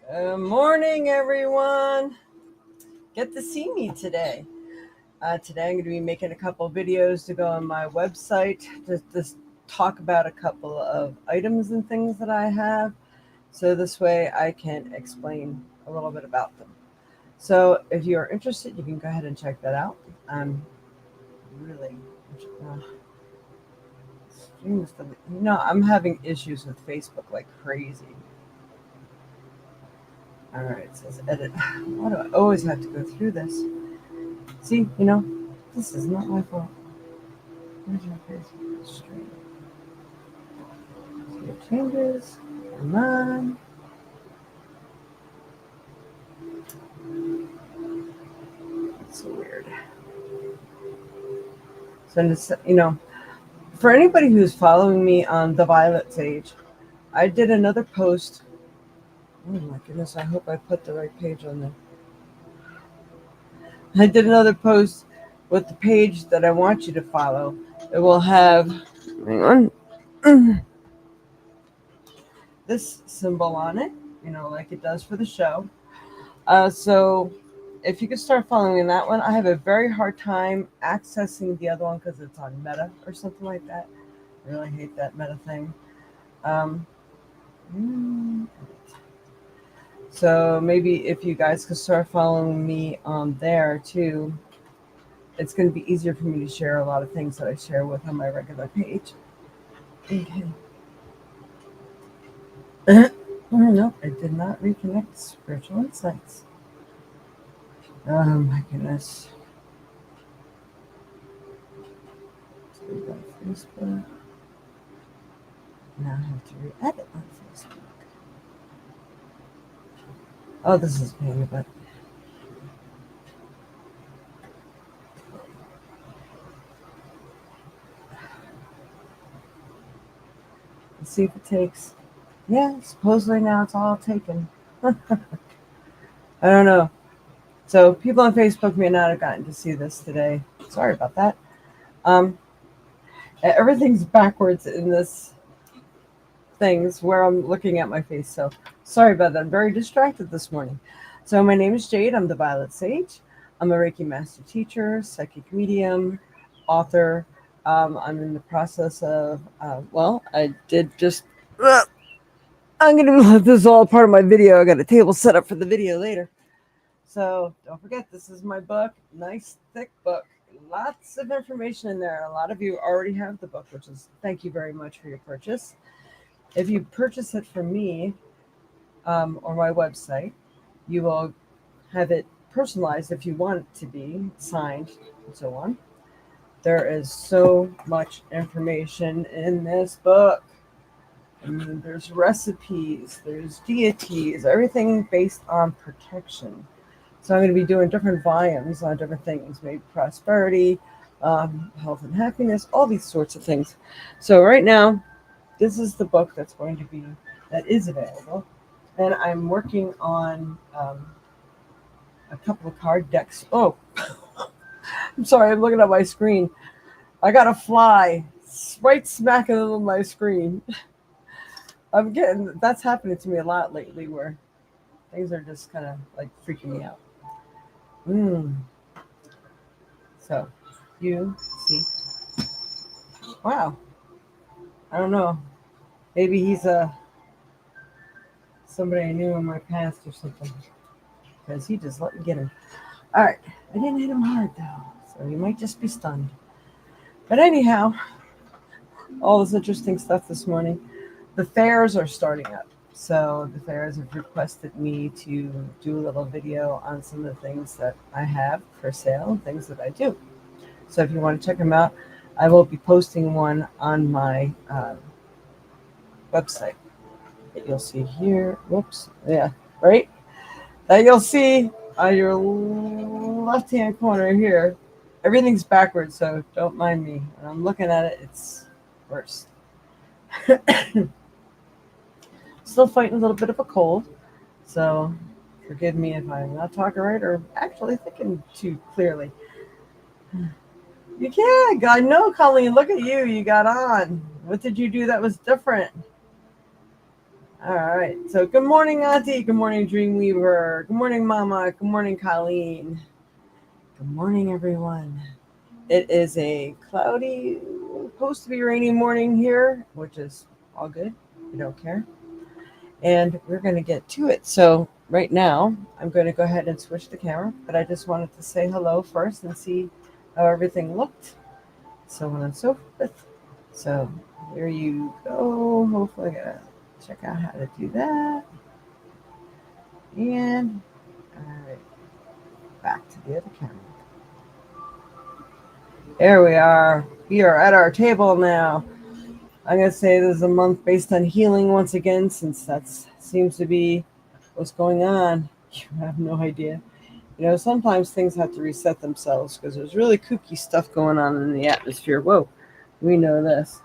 Good morning, everyone. Get to see me today. Today, I'm going to be making a couple videos to go on my website to just talk about a couple of items and things that I have. So this way I can explain a little bit about them. So if you're interested, you can go ahead and check that out. I'm really, uh, I'm having issues with Facebook like crazy. All right, it says edit. Why do I always have to go through this? See, this is not my fault. Where's your face? Straight. Save changes. Come on. That's so weird. So, for anybody who's following me on the Violet Sage, I did another post. Oh my goodness, I hope I put the right page on there. I did another post with the page that I want you to follow. It will have, hang on, this symbol on it, like it does for the show. So if you could start following that one, I have a very hard time accessing the other one because it's on Meta or something like that. I really hate that Meta thing. Um, mm, so maybe if you guys could start following me on there too, it's going to be easier for me to share a lot of things that I share with on my regular page. Okay. Oh, no, it did not reconnect spiritual insights. Oh my goodness. So we got Facebook. Now I have to re-edit on Facebook. Oh, this is pain, but let's see if it takes. Yeah, supposedly now it's all taken. I don't know. So people on Facebook may not have gotten to see this today. Sorry about that. Um, Everything's backwards in this things where I'm looking at my face. So sorry about that. I'm very distracted this morning. So my name is Jade. I'm the Violet Sage. I'm a Reiki master teacher, psychic medium, author. I'm in the process of, I did just, I'm going to, this is all part of my video. I got a table set up for the video later. So don't forget, this is my book. Nice, thick book. Lots of information in there. A lot of you already have the book, which is thank you very much for your purchase. If you purchase it from me or my website, you will have it personalized if you want it to be signed and so on. There is so much information in this book. And there's recipes, there's deities, everything based on protection. So I'm going to be doing different volumes on different things, maybe prosperity, health and happiness, all these sorts of things. So right now, this is the book that is available, and I'm working on a couple of card decks. Oh, I'm sorry, I'm looking at my screen. I got a fly right smack in the middle of my screen. That's happening to me a lot lately, where things are just kind of like freaking me out. So you see, wow, I don't know. Maybe he's somebody I knew in my past or something, because he just let me get him. All right, I didn't hit him hard though, so he might just be stunned. But anyhow, all this interesting stuff this morning. The fairs are starting up. So the fairs have requested me to do a little video on some of the things that I have for sale, things that I do. So if you want to check them out, I will be posting one on my website that you'll see here. Whoops. Yeah, right? That you'll see on your left-hand corner here. Everything's backwards, so don't mind me. When I'm looking at it, it's worse. Still fighting a little bit of a cold, so forgive me if I'm not talking right or actually thinking too clearly. You can't. God, no, Colleen, look at you. You got on. What did you do that was different? All right. So good morning, Auntie. Good morning, Dreamweaver. Good morning, Mama. Good morning, Colleen. Good morning, everyone. It is a cloudy, supposed to be rainy morning here, which is all good. We don't care. And we're going to get to it. So right now, I'm going to go ahead and switch the camera, but I just wanted to say hello first and see how everything looked, so on and so forth. So here you go. Hopefully, I gotta check out how to do that. And all right, back to the other camera. There we are. We are at our table now. I'm gonna say this is a month based on healing once again, since that seems to be what's going on. You have no idea. You know, sometimes things have to reset themselves because there's really kooky stuff going on in the atmosphere. Whoa, we know this.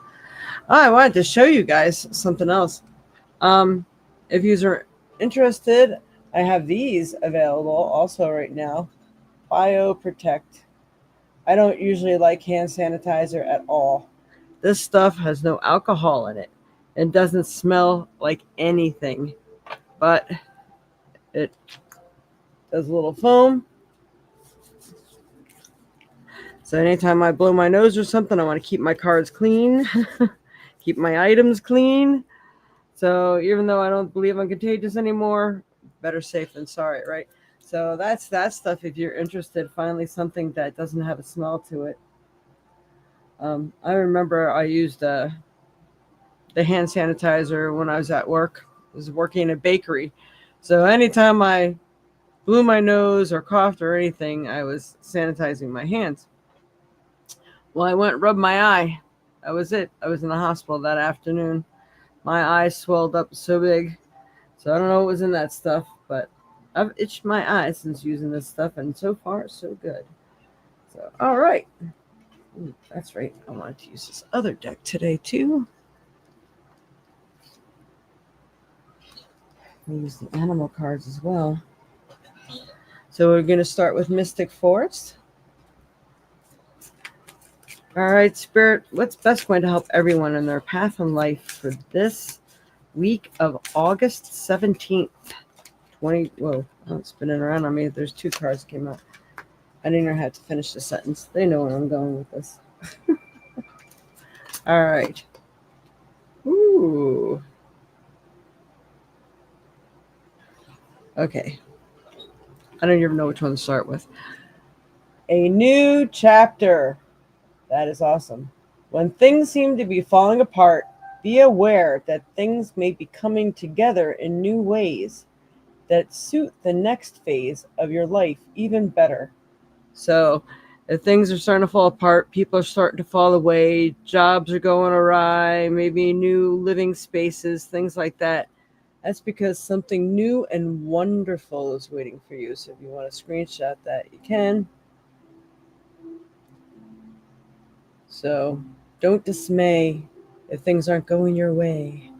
Oh, I wanted to show you guys something else. Um, if you are interested, I have these available also right now. BioProtect. I don't usually like hand sanitizer at all. This stuff has no alcohol in it and doesn't smell like anything, but it does a little foam. So anytime I blow my nose or something, I want to keep my cards clean, keep my items clean. So even though I don't believe I'm contagious anymore, better safe than sorry, right? So that's that stuff. If you're interested, finally something that doesn't have a smell to it. I remember I used the hand sanitizer when I was at work. I was working in a bakery, so anytime I blew my nose or coughed or anything, I was sanitizing my hands. Well, I went and rubbed my eye. That was it. I was in the hospital that afternoon. My eyes swelled up so big. So I don't know what was in that stuff, but I've itched my eyes since using this stuff, and so far, so good. So, all right. Ooh, that's right. I wanted to use this other deck today, too. We use the animal cards as well. So we're going to start with Mystic Forest. All right, Spirit, what's best going to help everyone in their path in life for this week of August 17th? 20. Whoa, I'm spinning around on me. There's two cards that came out. I didn't know how to finish the sentence. They know where I'm going with this. All right. Ooh. Okay. I don't even know which one to start with. A new chapter. That is awesome. When things seem to be falling apart, be aware that things may be coming together in new ways that suit the next phase of your life even better. So, if things are starting to fall apart, people are starting to fall away, jobs are going awry, maybe new living spaces, things like that. That's because something new and wonderful is waiting for you. So, if you want to screenshot that, you can. So, don't dismay if things aren't going your way,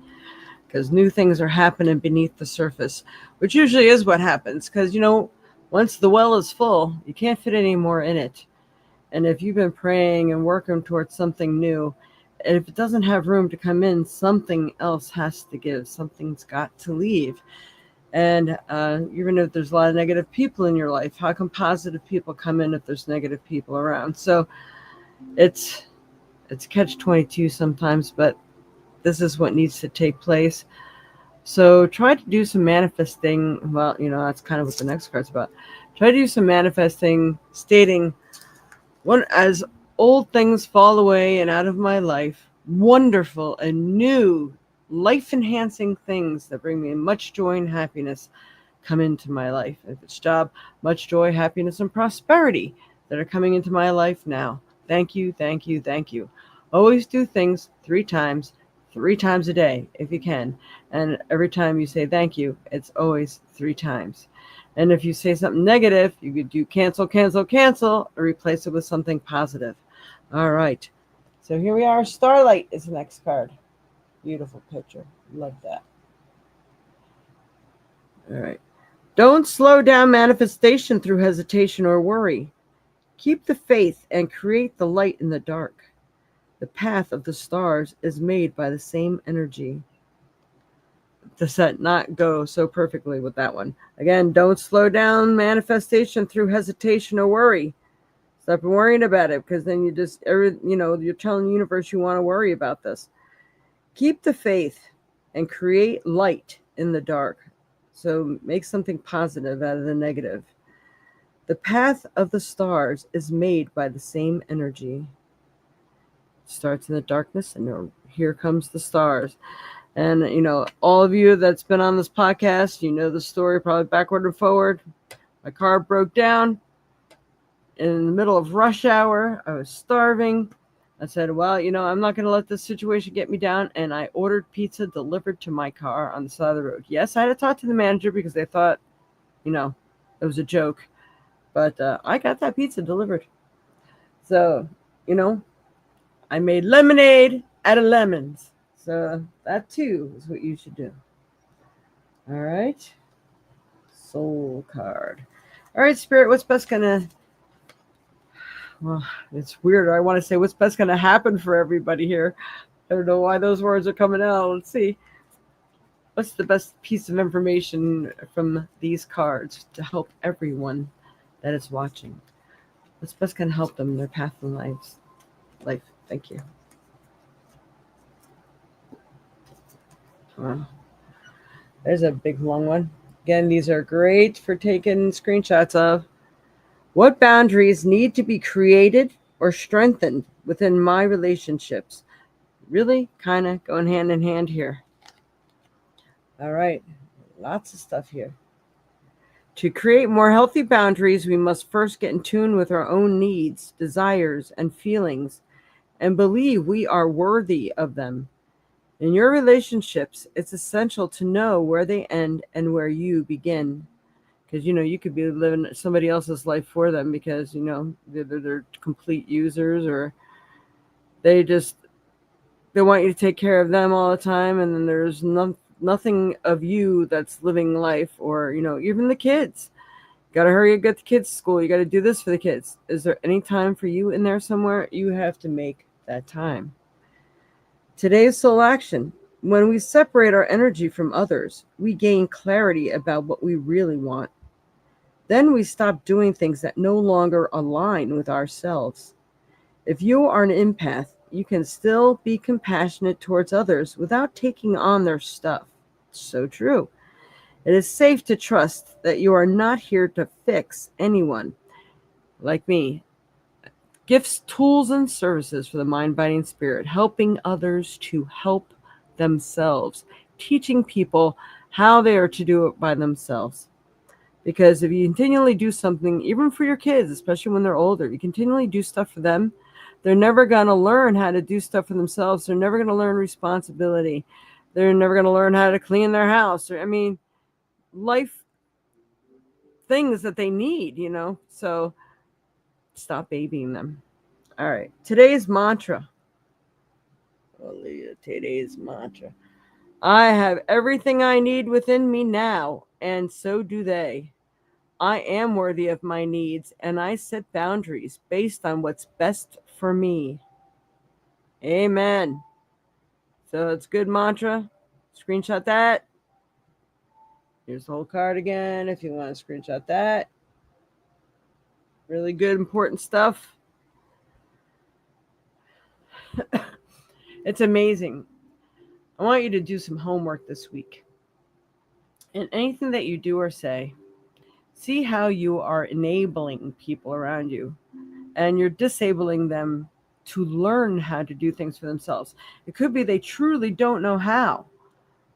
because new things are happening beneath the surface, which usually is what happens. Because, once the well is full, you can't fit any more in it. And if you've been praying and working towards something new, and if it doesn't have room to come in, something else has to give. Something's got to leave. And even if there's a lot of negative people in your life, how can positive people come in if there's negative people around? So it's catch 22 sometimes, but this is what needs to take place. So try to do some manifesting. Well, that's kind of what the next card's about. Try to do some manifesting, stating, "When as old things fall away and out of my life, wonderful and new, life-enhancing things that bring me much joy and happiness come into my life. If it's job, much joy, happiness, and prosperity that are coming into my life now. Thank you, thank you, thank you." Always do things three times a day if you can. And every time you say thank you, it's always three times. And if you say something negative, you could do cancel, cancel, cancel, or replace it with something positive. All right. So here we are. Starlight is the next card. Beautiful picture. Love that. All right. Don't slow down manifestation through hesitation or worry. Keep the faith and create the light in the dark. The path of the stars is made by the same energy. does that not go so perfectly with that one? Again, don't slow down manifestation through hesitation or worry. Stop worrying about it, because then you're telling the universe you want to worry about this. Keep the faith and create light in the dark. So make something positive out of the negative. The path of the stars is made by the same energy. It starts in the darkness, and here comes the stars. And, all of you that's been on this podcast, you know the story probably backward and forward. My car broke down in the middle of rush hour. I was starving. I said, well, I'm not going to let this situation get me down. And I ordered pizza delivered to my car on the side of the road. Yes, I had to talk to the manager because they thought, it was a joke. But I got that pizza delivered. So, I made lemonade out of lemons. So that too is what you should do. All right. Soul card. All right, Spirit, what's best gonna... Well, it's weird. I want to say what's best gonna happen for everybody here. I don't know why those words are coming out. Let's see. What's the best piece of information from these cards to help everyone that is watching? What's best gonna help them in their path in life? Thank you. Wow. There's a big long one. Again, these are great for taking screenshots of. What boundaries need to be created or strengthened within my relationships? Really kind of going hand in hand here. All right. Lots of stuff here. To create more healthy boundaries, we must first get in tune with our own needs, desires, and feelings, and believe we are worthy of them. In your relationships, it's essential to know where they end and where you begin. Because, you could be living somebody else's life for them because, they're complete users, or they want you to take care of them all the time. And then there's nothing of you that's living life, or, even the kids. Got to hurry and get the kids to school. You got to do this for the kids. Is there any time for you in there somewhere? You have to make that time. Today's soul action. When we separate our energy from others, we gain clarity about what we really want. Then we stop doing things that no longer align with ourselves. If you are an empath, you can still be compassionate towards others without taking on their stuff. So true. It is safe to trust that you are not here to fix anyone. Like me. Gifts, tools, and services for the mind-body spirit, helping others to help themselves, teaching people how they are to do it by themselves. Because if you continually do something, even for your kids, especially when they're older, you continually do stuff for them, they're never going to learn how to do stuff for themselves. They're never going to learn responsibility. They're never going to learn how to clean their house. Life things that they need, So stop babying them. All right. Today's mantra. Today's mantra. I have everything I need within me now, and so do they. I am worthy of my needs, and I set boundaries based on what's best for me. Amen. So it's good mantra. Screenshot that. Here's the whole card again if you want to screenshot that. Really good, important stuff. It's amazing. I want you to do some homework this week. And anything that you do or say, see how you are enabling people around you, and you're disabling them to learn how to do things for themselves. It could be they truly don't know how.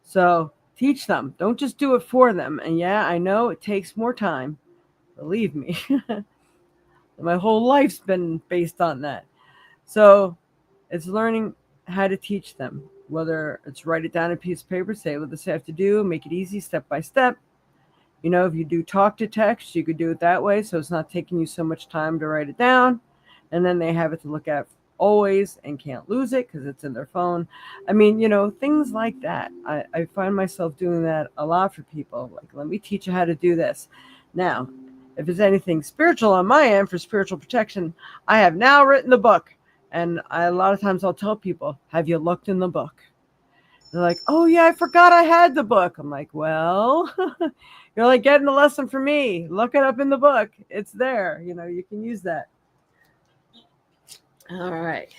So teach them. Don't just do it for them. And yeah, I know it takes more time. Believe me. My whole life's been based on that. So it's learning how to teach them, whether it's write it down on a piece of paper, say what this have to do, make it easy step by step. If you do talk to text, you could do it that way. So it's not taking you so much time to write it down. And then they have it to look at always and can't lose it because it's in their phone. Things like that. I find myself doing that a lot for people. Like, let me teach you how to do this. Now, if it's anything spiritual on my end for spiritual protection, I have now written the book. And a lot of times I'll tell people, have you looked in the book? They're like, oh, yeah, I forgot I had the book. I'm like, well, you're like getting the lesson from me. Look it up in the book. It's there. You can use that. All right.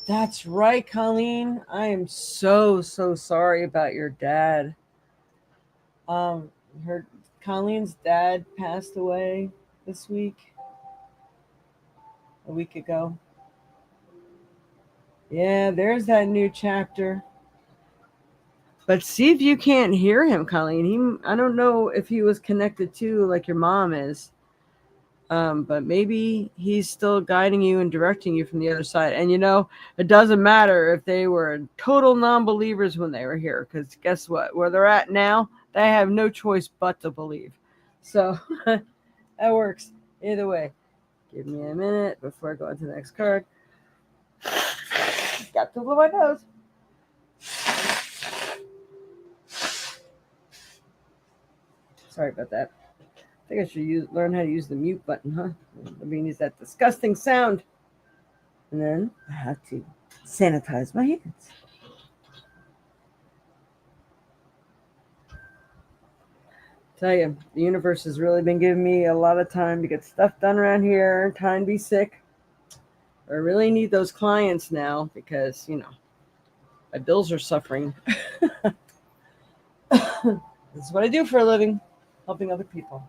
That's right, Colleen. I am so, so sorry about your dad. Um, her Colleen's dad passed away this week, a week ago. Yeah, there's that new chapter. But see if you can't hear him, Colleen. I don't know if he was connected to like your mom is. But maybe he's still guiding you and directing you from the other side. And it doesn't matter if they were total non-believers when they were here, because guess what? Where they're at now, they have no choice but to believe. So that works either way. Give me a minute before I go on to the next card. Got to blow my nose. Sorry about that. I think I should learn how to use the mute button, huh? I mean, use that disgusting sound. And then I have to sanitize my hands. Tell you, the universe has really been giving me a lot of time to get stuff done around here, time to be sick. I really need those clients now because, my bills are suffering. This is what I do for a living, helping other people.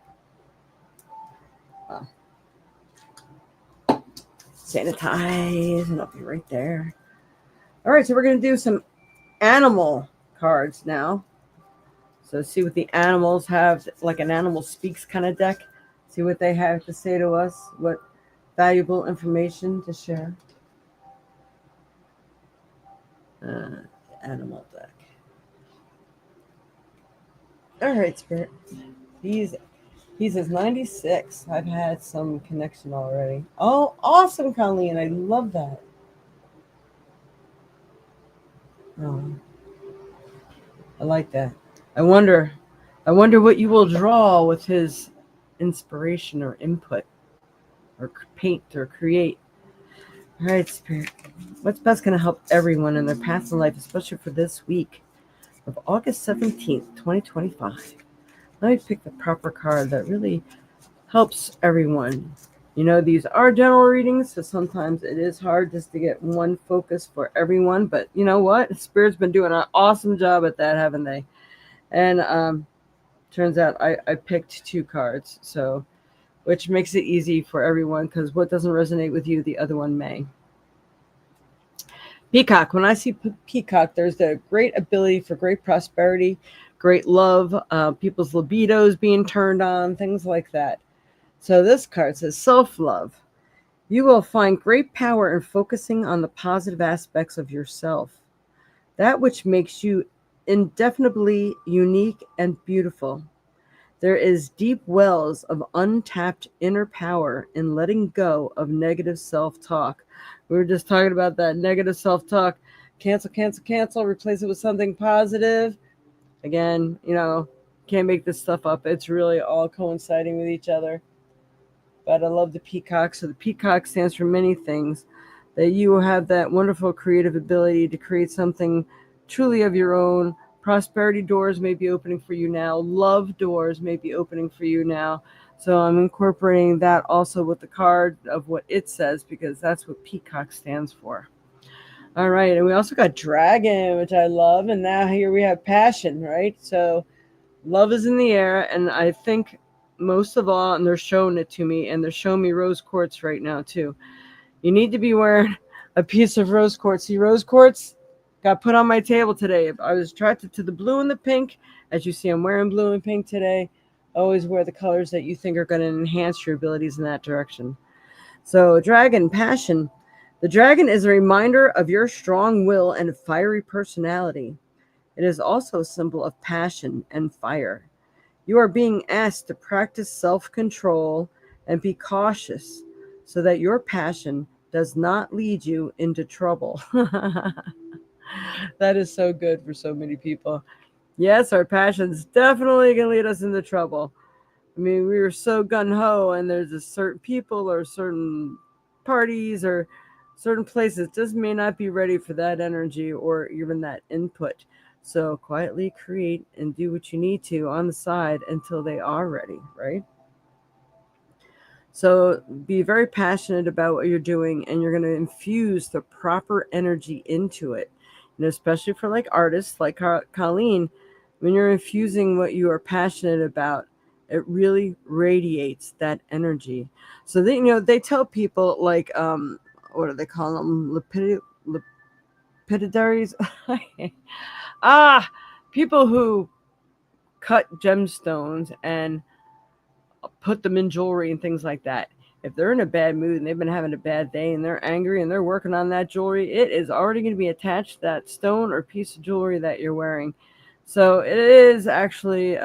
Sanitize, and I'll be right there. All right, so we're going to do some animal cards now. So see what the animals have, like an animal speaks kind of deck. See what they have to say to us, what valuable information to share. Animal deck. All right, Spirit. He says 96. I've had some connection already. Oh, awesome, Colleen. I love that. Oh, I like that. I wonder what you will draw with his inspiration or input or paint or create. All right, Spirit. What's best going to help everyone in their paths in life, especially for this week of August 17th, 2025? Let me pick the proper card that really helps everyone. These are general readings, so sometimes it is hard just to get one focus for everyone. But you know what? Spirit's been doing an awesome job at that, haven't they? And turns out I picked 2 cards, so which makes it easy for everyone because what doesn't resonate with you, the other one may. Peacock. When I see peacock, there's a great ability for great prosperity, great love, people's libidos being turned on, things like that. So this card says self-love. You will find great power in focusing on the positive aspects of yourself, that which makes you indefinably unique and beautiful. There is deep wells of untapped inner power in letting go of negative self-talk. We were just talking about that negative self-talk. Cancel, cancel, cancel. Replace it with something positive. Again, can't make this stuff up. It's really all coinciding with each other. But I love the peacock. So the peacock stands for many things. That you have that wonderful creative ability to create something truly of your own. Prosperity doors may be opening for you now. Love doors may be opening for you now. So I'm incorporating that also with the card of what it says because that's what peacock stands for. All right. And we also got dragon, which I love. And now here we have passion, right? So love is in the air. And I think most of all, and they're showing it to me, and they're showing me rose quartz right now too. You need to be wearing a piece of rose quartz. See, rose quartz got put on my table today. I was attracted to the blue and the pink. As you see, I'm wearing blue and pink today. Always wear the colors that you think are going to enhance your abilities in that direction. So dragon, passion. The dragon is a reminder of your strong will and fiery personality. It is also a symbol of passion and fire. You are being asked to practice self-control and be cautious so that your passion does not lead you into trouble. That is so good for so many people. Yes, our passions definitely can lead us into trouble. I mean, we were so gung-ho, and there's a certain people or certain parties or certain places just may not be ready for that energy or even that input. So quietly create and do what you need to on the side until they are ready, right? So be very passionate about what you're doing, and you're going to infuse the proper energy into it. And especially for like artists like Colleen, when you're infusing what you are passionate about, it really radiates that energy. So they, they tell people like, what do they call them? Lapidaries. ah, people who cut gemstones and put them in jewelry and things like that. If they're in a bad mood and they've been having a bad day and they're angry and they're working on that jewelry, it is already going to be attached to that stone or piece of jewelry that you're wearing. So it is actually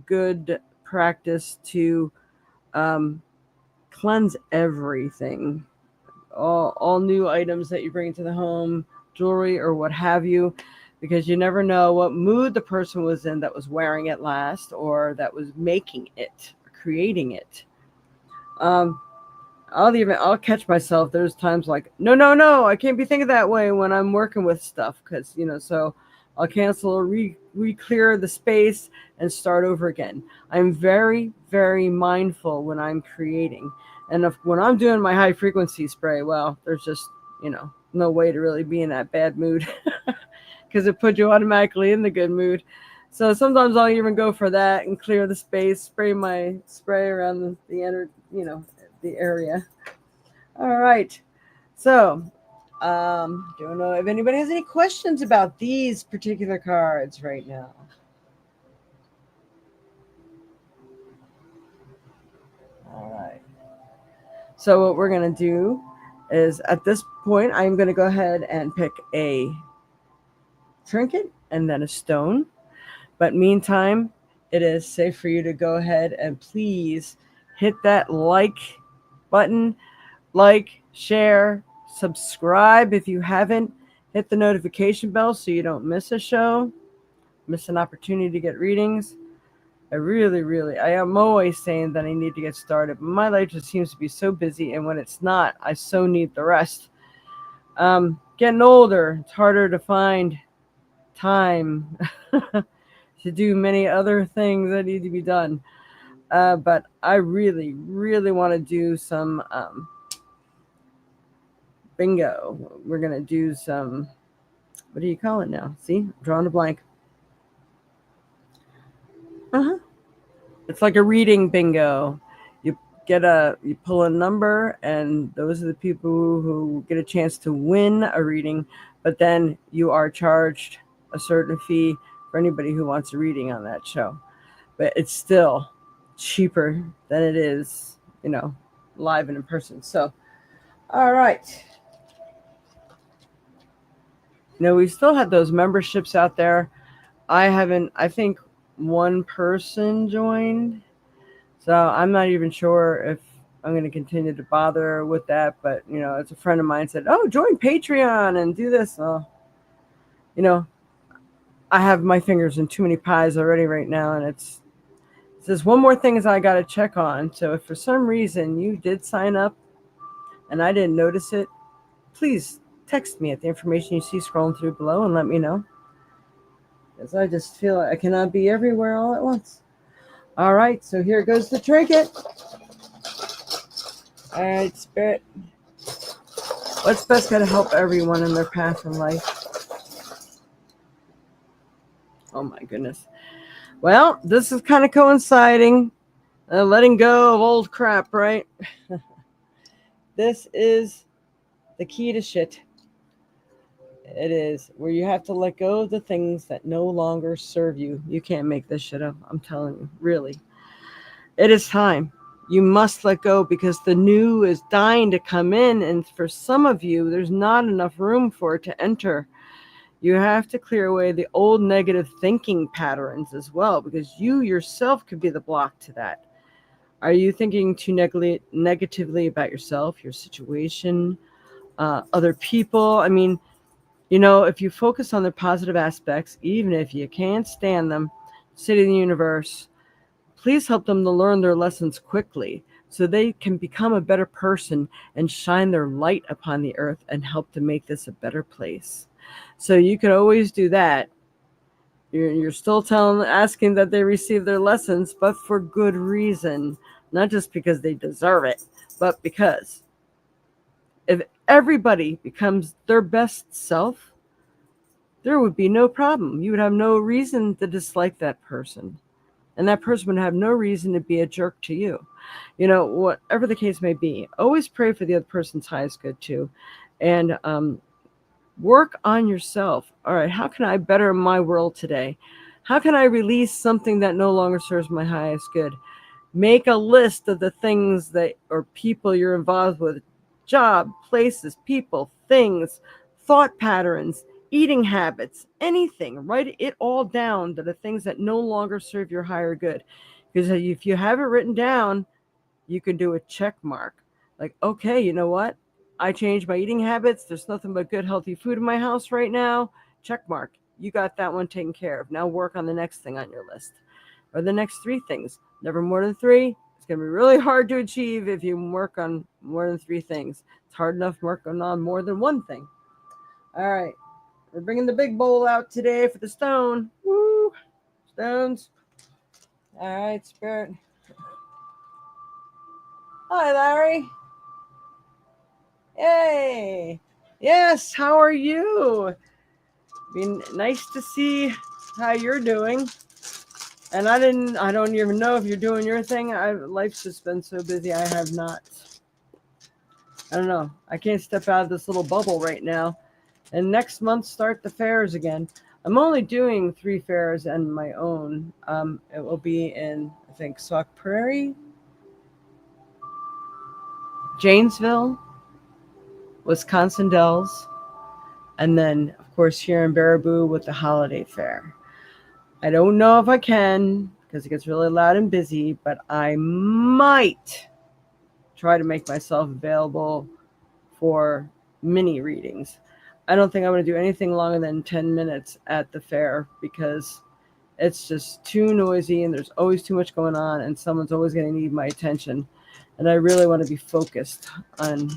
good practice to um, cleanse everything, all new items that you bring into the home, jewelry or what have you, because you never know what mood the person was in that was wearing it last or that was making it, creating it. Um, I'll catch myself. There's times like, no, no, no, I can't be thinking that way when I'm working with stuff because so I'll cancel or re-clear the space and start over again. I'm very, very mindful when I'm creating, and when I'm doing my high frequency spray, well, there's just no way to really be in that bad mood because it puts you automatically in the good mood. So sometimes I'll even go for that and clear the space, spray my spray around the area. All right. So, don't know if anybody has any questions about these particular cards right now. All right. So what we're going to do is at this point, I'm going to go ahead and pick a trinket and then a stone. But meantime, it is safe for you to go ahead and please hit that like button, like, share, subscribe if you haven't. Hit the notification bell so you don't miss a show, miss an opportunity to get readings. I am always saying that I need to get started, but my life just seems to be so busy, and when it's not, I so need the rest. Getting older, it's harder to find time to do many other things that need to be done. But I really, really want to do some bingo. We're going to do some, what do you call it now? See, I'm drawing a blank. Uh-huh. It's like a reading bingo. You you pull a number, and those are the people who get a chance to win a reading, but then you are charged a certain fee for anybody who wants a reading on that show. But it's still cheaper than it is, live and in person. So, all right. We still have those memberships out there. I think one person joined. So I'm not even sure if I'm going to continue to bother with that. But, it's a friend of mine said, oh, join Patreon and do this. Well, I have my fingers in too many pies already right now. And it's there's one more thing I got to check on. So if for some reason you did sign up and I didn't notice it, please text me at the information you see scrolling through below and let me know. Because I just feel like I cannot be everywhere all at once. All right, so here goes the trinket. All right, Spirit. What's best going to help everyone in their path in life? Oh, my goodness. Well, this is kind of coinciding. Letting go of old crap, right? This is the key to shit. It is where you have to let go of the things that no longer serve you. You can't make this shit up. I'm telling you, really. It is time. You must let go because the new is dying to come in. And for some of you, there's not enough room for it to enter. You have to clear away the old negative thinking patterns as well, because you yourself could be the block to that. Are you thinking too negatively about yourself, your situation, other people? I mean, if you focus on their positive aspects, even if you can't stand them, say to the universe, please help them to learn their lessons quickly so they can become a better person and shine their light upon the earth and help to make this a better place. So you can always do that. You're still asking that they receive their lessons, but for good reason, not just because they deserve it, but because if everybody becomes their best self, there would be no problem. You would have no reason to dislike that person. And that person would have no reason to be a jerk to you. Whatever the case may be, always pray for the other person's highest good too. And work on yourself. All right, how can I better my world today? How can I release something that no longer serves my highest good? Make a list of the things that or people you're involved with, job, places, people, things, thought patterns, eating habits, anything. Write it all down to the things that no longer serve your higher good. Because if you have it written down, you can do a check mark. Like, okay, you know what? I changed my eating habits. There's nothing but good, healthy food in my house right now. Check mark. You got that one taken care of. Now work on the next thing on your list. Or the next 3 things. Never more than 3. It's going to be really hard to achieve if you work on more than 3 things. It's hard enough working on more than 1 thing. All right. We're bringing the big bowl out today for the stone. Woo! Stones. All right, Spirit. Hi, Larry. Yay. Yes, how are you? Been nice to see how you're doing. And I don't even know if you're doing your thing. Life's just been so busy. I have not. I don't know. I can't step out of this little bubble right now. And next month, start the fairs again. I'm only doing 3 fairs and my own. It will be in, I think, Sauk Prairie, Janesville, Wisconsin Dells, and then, of course, here in Baraboo with the holiday fair. I don't know if I can because it gets really loud and busy, but I might try to make myself available for mini readings. I don't think I'm going to do anything longer than 10 minutes at the fair because it's just too noisy and there's always too much going on and someone's always going to need my attention. And I really want to be focused on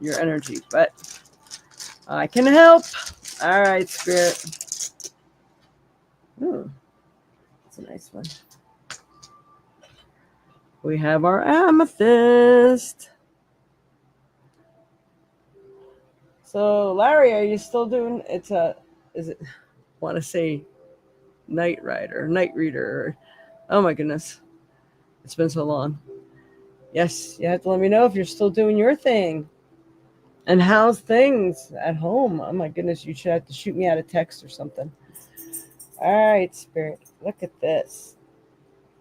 your energy, but I can help. All right, Spirit. Ooh. That's a nice one. We have our amethyst. So, Larry, are you still doing want to say night reader? Oh my goodness. It's been so long. Yes, you have to let me know if you're still doing your thing. And how's things at home? Oh my goodness, you should have to shoot me out a text or something. All right, Spirit, look at this.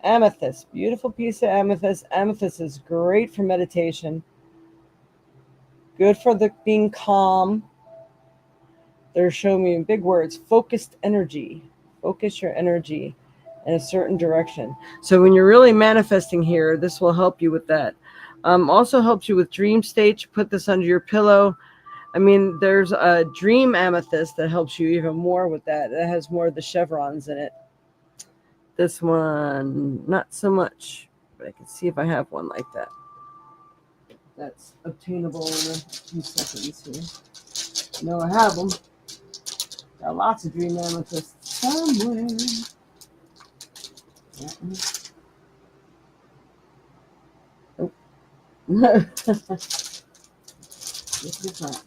Amethyst, beautiful piece of amethyst. Amethyst is great for meditation. Good for being calm. They're showing me in big words, focused energy. Focus your energy in a certain direction. So when you're really manifesting here, this will help you with that. Also helps you with dream states. Put this under your pillow. I mean, there's a dream amethyst that helps you even more with that. It has more of the chevrons in it. This one, not so much, but I can see if I have one like that. That's obtainable in a few seconds here. I have them. Got lots of dream amethysts somewhere. Oh. This is not.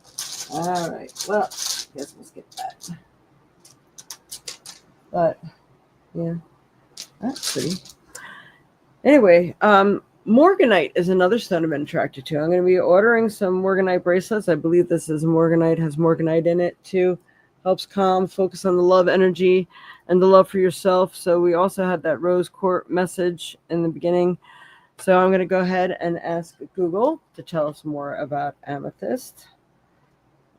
All right. Well, guess we'll skip that. But yeah, that's pretty. Anyway, Morganite is another stone I've been attracted to. I'm going to be ordering some Morganite bracelets. I believe this is Morganite, has Morganite in it too. Helps calm, focus on the love energy and the love for yourself. So we also had that rose quartz message in the beginning. So I'm going to go ahead and ask Google to tell us more about amethyst.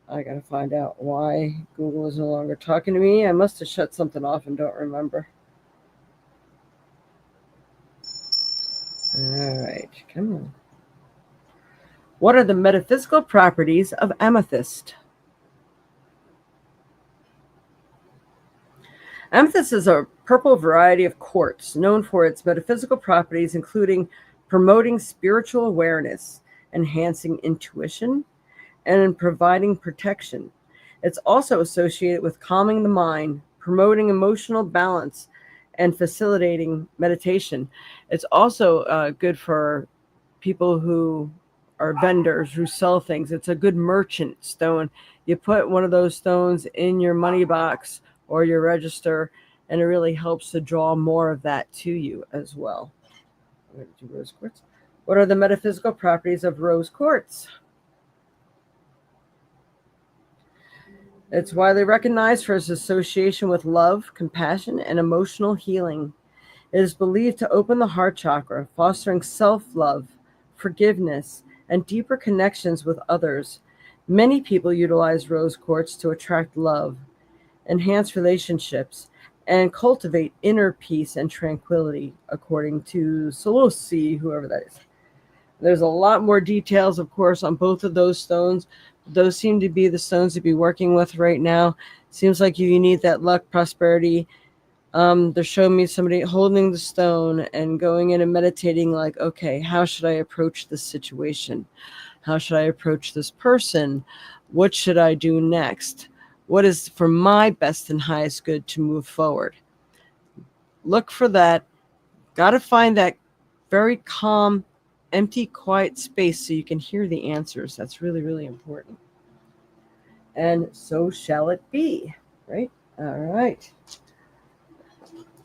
I got to find out why Google is no longer talking to me. I must have shut something off and don't remember. All right, come on. What are the metaphysical properties of amethyst? Amethyst is a purple variety of quartz known for its metaphysical properties, including promoting spiritual awareness, enhancing intuition, and in providing protection. It's also associated with calming the mind, promoting emotional balance, and facilitating meditation. It's also good for people who are vendors who sell things. It's a good merchant stone. You put one of those stones in your money box or your register, and it really helps to draw more of that to you as well. I'm going to do rose quartz. What are the metaphysical properties of rose quartz? It's widely recognized for its association with love, compassion, and emotional healing. It is believed to open the heart chakra, fostering self-love, forgiveness, and deeper connections with others. Many people utilize rose quartz to attract love, enhance relationships, and cultivate inner peace and tranquility, according to Solosi, whoever that is. There's a lot more details, of course, on both of those stones. Those seem to be the stones to be working with right now. Seems like you need that luck, prosperity. They're showing me somebody holding the stone and going in and meditating, like, okay, how should I approach this situation? How should I approach this person? What should I do next? What is for my best and highest good to move forward? Look for that. Got to find that very calm, empty, quiet space so you can hear the answers. That's really, really important. And so shall it be, right? All right.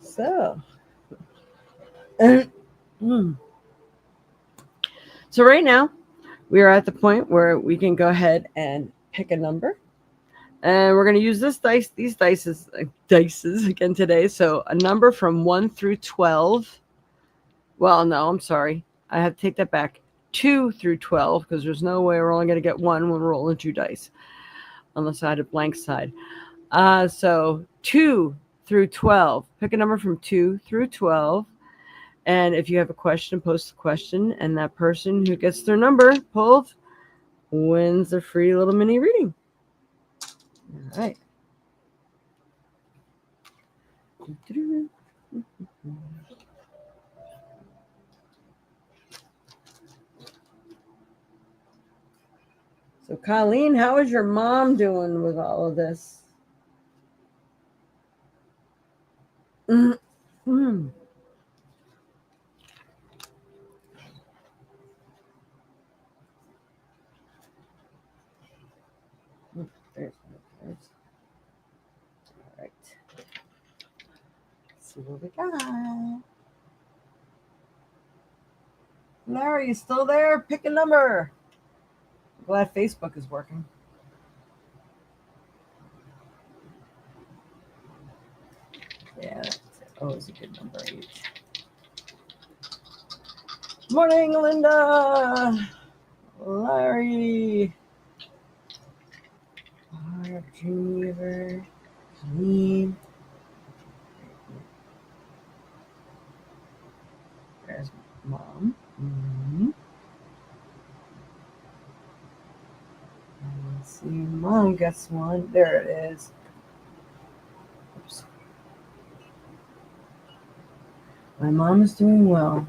So, so right now, we are at the point where we can go ahead and pick a number. And we're going to use these dices again today. So a number from 1 through 12. Well, no, I'm sorry. I have to take that back. 2 through 12, because there's no way we're only going to get one when we're rolling 2 dice, unless I had a blank side. So 2 through 12. Pick a number from 2 through 12. And if you have a question, post the question. And that person who gets their number pulled wins a free little mini reading. All right. So, Colleen, how is your mom doing with all of this? Mm-hmm. There's my cards. All right. Let's see what we got. Larry, you still there? Pick a number. I'm glad Facebook is working. Yeah, that's always a good number 8. Morning, Linda. Larry. Dreamer. Clean. There's mom. Mm-hmm. Let's see. Mom gets one. There it is. Oops. My mom is doing well.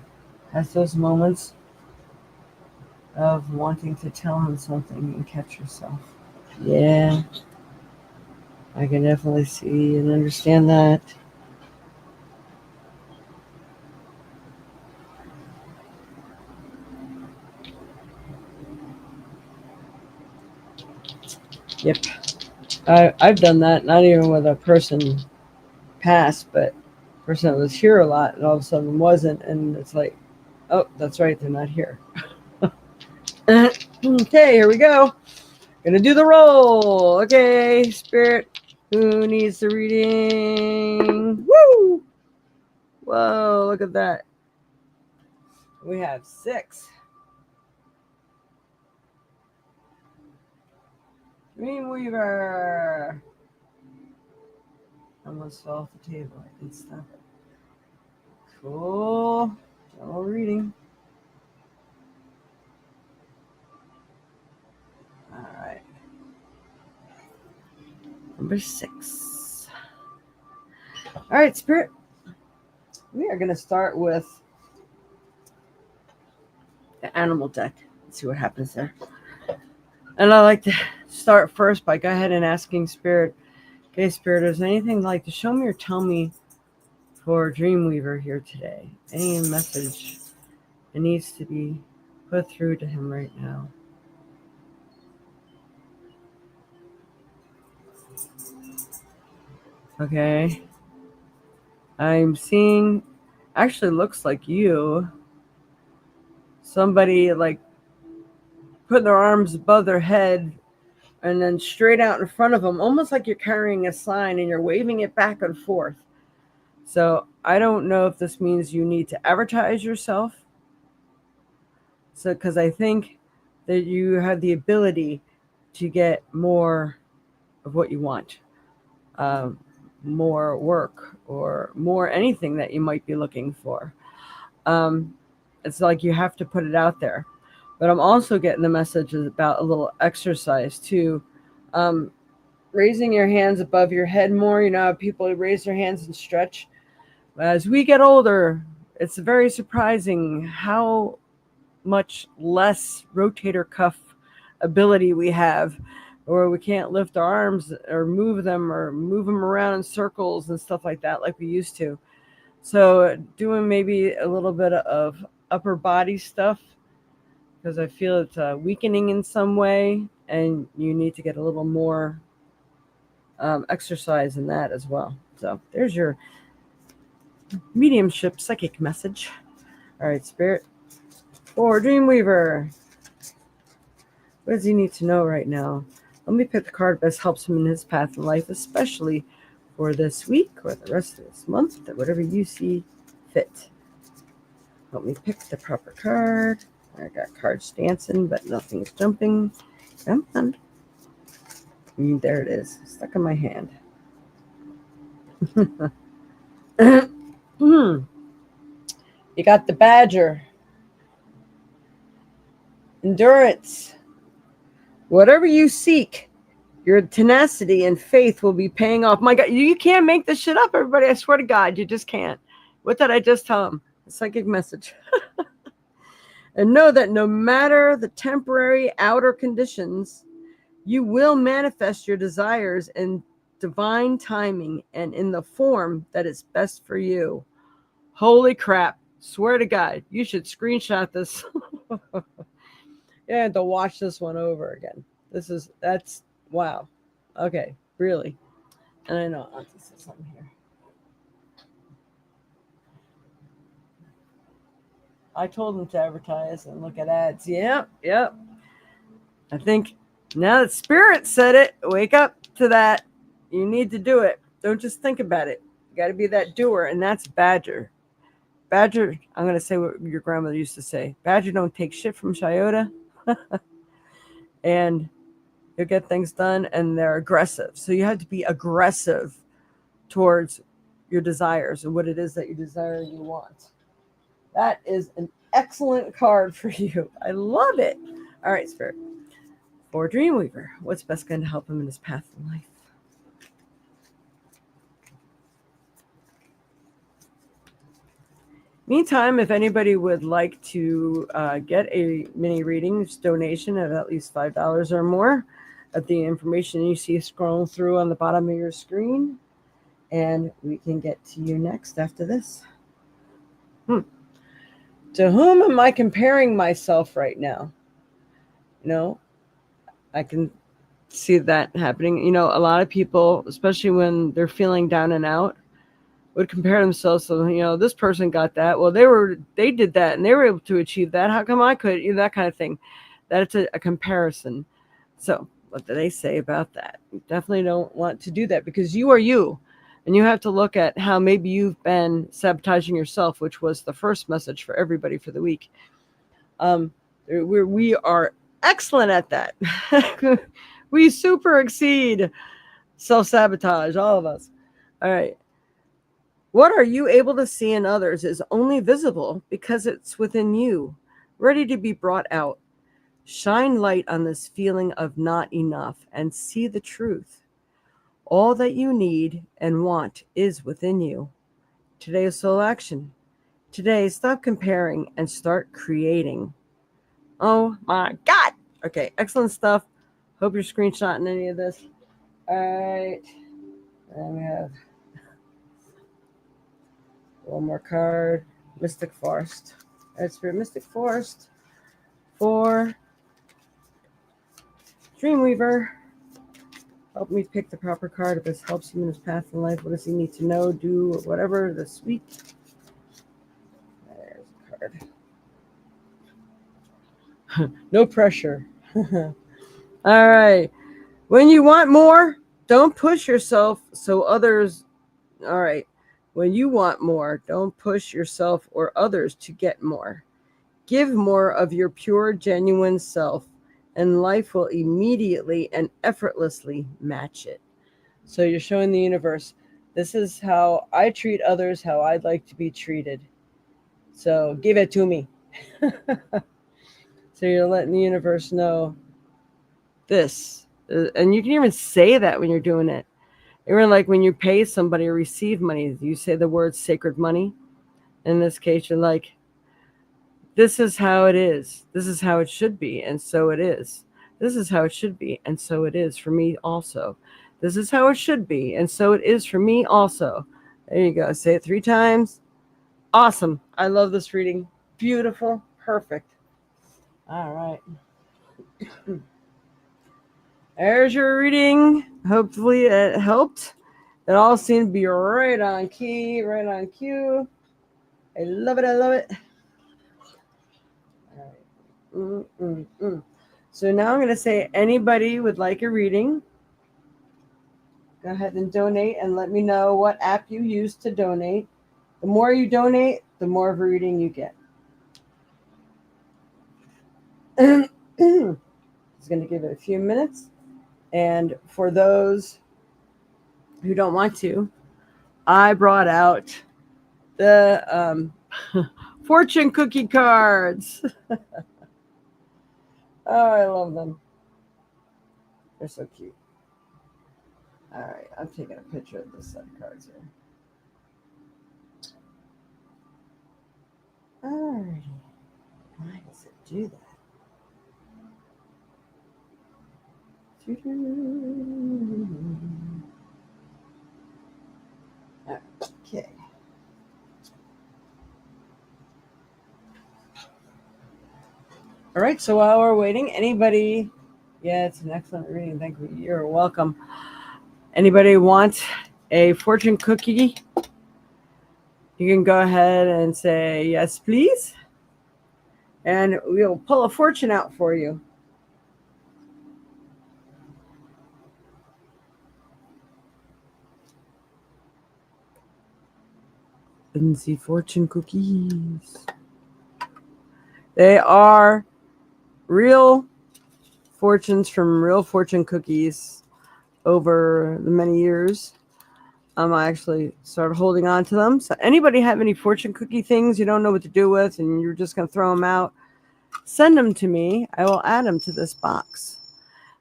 Has those moments of wanting to tell him something and catch herself. Yeah, I can definitely see and understand that. Yep. I've done that, not even with a person past, but a person that was here a lot and all of a sudden wasn't. And it's like, oh, that's right, they're not here. Okay, here we go. Gonna do the roll. Okay, Spirit. Who needs the reading? Woo! Whoa, look at that. We have 6. Dreamweaver. Almost fell off the table. I didn't stop it. Cool. General reading. All right. Number 6. All right, Spirit. We are going to start with the animal deck. Let's see what happens there. And I like to start first by go ahead and asking Spirit, okay, Spirit, is there anything like to show me or tell me for Dreamweaver here today? Any message that needs to be put through to him right now? Okay. I'm seeing, actually looks like you, somebody like putting their arms above their head and then straight out in front of them, almost like you're carrying a sign and you're waving it back and forth. So I don't know if this means you need to advertise yourself. So, because I think that you have the ability to get more of what you want, um, more work or more anything that you might be looking for. Um, it's like you have to put it out there. But I'm also getting the message about a little exercise too. Um, Raising your hands above your head more. You know how people raise their hands and stretch. As we get older, it's very surprising how much less rotator cuff ability we have, or we can't lift our arms or move them around in circles and stuff like we used to. So doing maybe a little bit of upper body stuff, because I feel it's weakening in some way, and you need to get a little more exercise in that as well. So there's your mediumship psychic message. All right, Spirit. For Dreamweaver, what does he need to know right now? Let me pick the card best helps him in his path in life, especially for this week or the rest of this month, or whatever you see fit. Help me pick the proper card. I got cards dancing, but nothing's jumping. Come on. There it is, stuck in my hand. You got the Badger. Endurance. Whatever you seek, your tenacity and faith will be paying off. My God, you can't make this shit up, everybody. I swear to God, you just can't. What did I just tell him? A psychic message. And know that no matter the temporary outer conditions, you will manifest your desires in divine timing and in the form that is best for you. Holy crap. Swear to God, you should screenshot this. Yeah, to watch this one over again. That's wow. Okay, really. And I know I'll just say something here. I told them to advertise and look at ads. Yep. I think now that Spirit said it, wake up to that. You need to do it. Don't just think about it. You got to be that doer, and that's Badger. Badger, I'm going to say what your grandmother used to say. Badger don't take shit from Chiota. And you'll get things done, and they're aggressive. So you have to be aggressive towards your desires and what it is that you desire and you want. That is an excellent card for you. I love it. All right, Spirit. For Dreamweaver, what's best going to help him in his path in life? Meantime, if anybody would like to get a mini readings donation of at least $5 or more, of the information you see scrolling through on the bottom of your screen, and we can get to you next after this. To whom am I comparing myself right now? I can see that happening. A lot of people, especially when they're feeling down and out, would compare themselves to, this person got that. Well, they did that and they were able to achieve that. How come I could? That kind of thing. That's a comparison. So what do they say about that? You definitely don't want to do that, because you are you. And you have to look at how maybe you've been sabotaging yourself, which was the first message for everybody for the week. We are excellent at that. We super exceed self-sabotage, all of us. All right. What are you able to see in others is only visible because it's within you, ready to be brought out. Shine light on this feeling of not enough and see the truth. All that you need and want is within you. Today is soul action. Today, stop comparing and start creating. Oh my God. Okay, excellent stuff. Hope you're screenshotting any of this. All right. And we have one more card. Mystic Forest. That's for Mystic Forest for Dreamweaver. Help me pick the proper card. If this helps him in his path in life, what does he need to know, do, whatever this week? There's a card. No pressure. All right. When you want more, don't push yourself so others. All right. When you want more, don't push yourself or others to get more. Give more of your pure, genuine self, and life will immediately and effortlessly match it. So you're showing the universe, this is how I treat others, how I'd like to be treated. So give it to me. So you're letting the universe know this. And you can even say that when you're doing it. Even like when you pay somebody or receive money, you say the word sacred money. In this case, you're like, this is how it is. This is how it should be. And so it is. This is how it should be. And so it is for me also. This is how it should be. And so it is for me also. There you go. Say it 3 times. Awesome. I love this reading. Beautiful. Perfect. All right. There's your reading. Hopefully it helped. It all seemed to be right on key, right on cue. I love it. I love it. All right. So now I'm going to say anybody would like a reading, go ahead and donate and let me know what app you use to donate. The more you donate, the more of a reading you get. Just going to give it a few minutes. And for those who don't want to, I brought out the fortune cookie cards. Oh, I love them. They're so cute. All right, I'm taking a picture of this set of cards here. All righty. Why does it do that? Okay. All right, so while we're waiting, anybody, yeah, it's an excellent reading. Thank you. You're welcome. Anybody want a fortune cookie? You can go ahead and say, yes, please. And we'll pull a fortune out for you. Fancy fortune cookies. They are real fortunes from real fortune cookies over the many years. I actually started holding on to them. So anybody have any fortune cookie things you don't know what to do with and you're just going to throw them out, send them to me. I will add them to this box.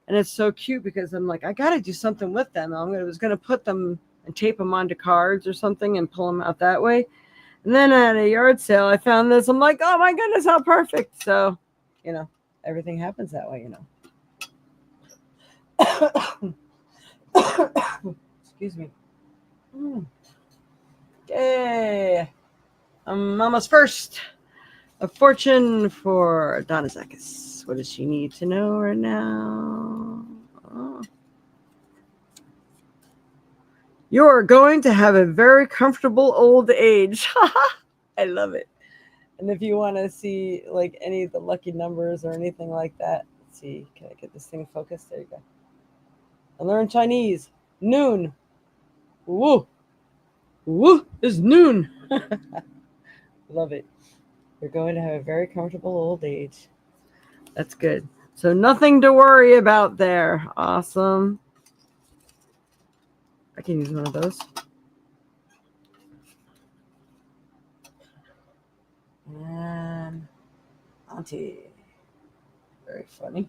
And it's so cute because I'm like, I got to do something with them. I was going to put them and tape them onto cards or something and pull them out that way. And then at a yard sale, I found this. I'm like, oh my goodness, how perfect. So, everything happens that way, Excuse me. Yay. I'm almost first. A fortune for Donna Zakis. What does she need to know right now? Oh. You're going to have a very comfortable old age. I love it. And if you want to see like any of the lucky numbers or anything like that, let's see. Can I get this thing focused? There you go. I learned Chinese. Noon. Woo. Woo is noon. Love it. You're going to have a very comfortable old age. That's good. So nothing to worry about there. Awesome. I can use one of those. And Auntie. Very funny.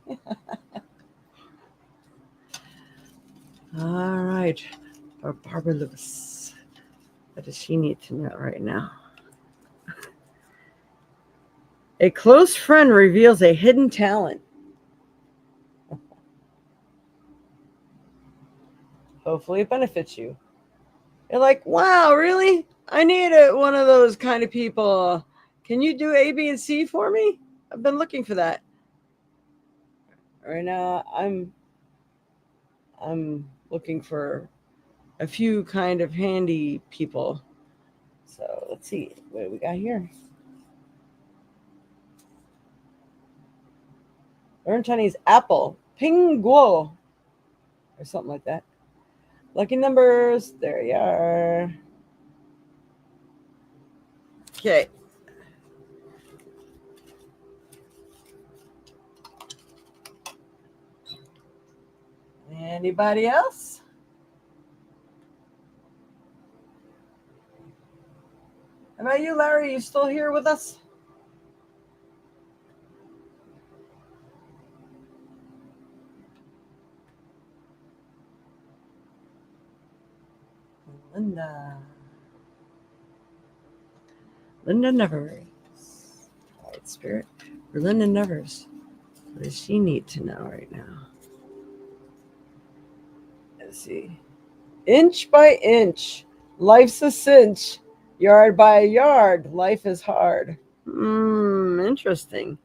All right. For Barbara Lewis. What does she need to know right now? A close friend reveals a hidden talent. Hopefully it benefits you. You're like, wow, really? I need one of those kind of people. Can you do A, B, and C for me? I've been looking for that. Right now, I'm looking for a few kind of handy people. So let's see what we got here. Learn Chinese apple, pingguo, or something like that. Lucky numbers. There you are. Okay. Anybody else? How about you, Larry? You still here with us? Linda. Linda Nevers. Alright, Spirit. For Linda Nevers. What does she need to know right now? Let's see. Inch by inch, life's a cinch. Yard by yard, life is hard. Interesting.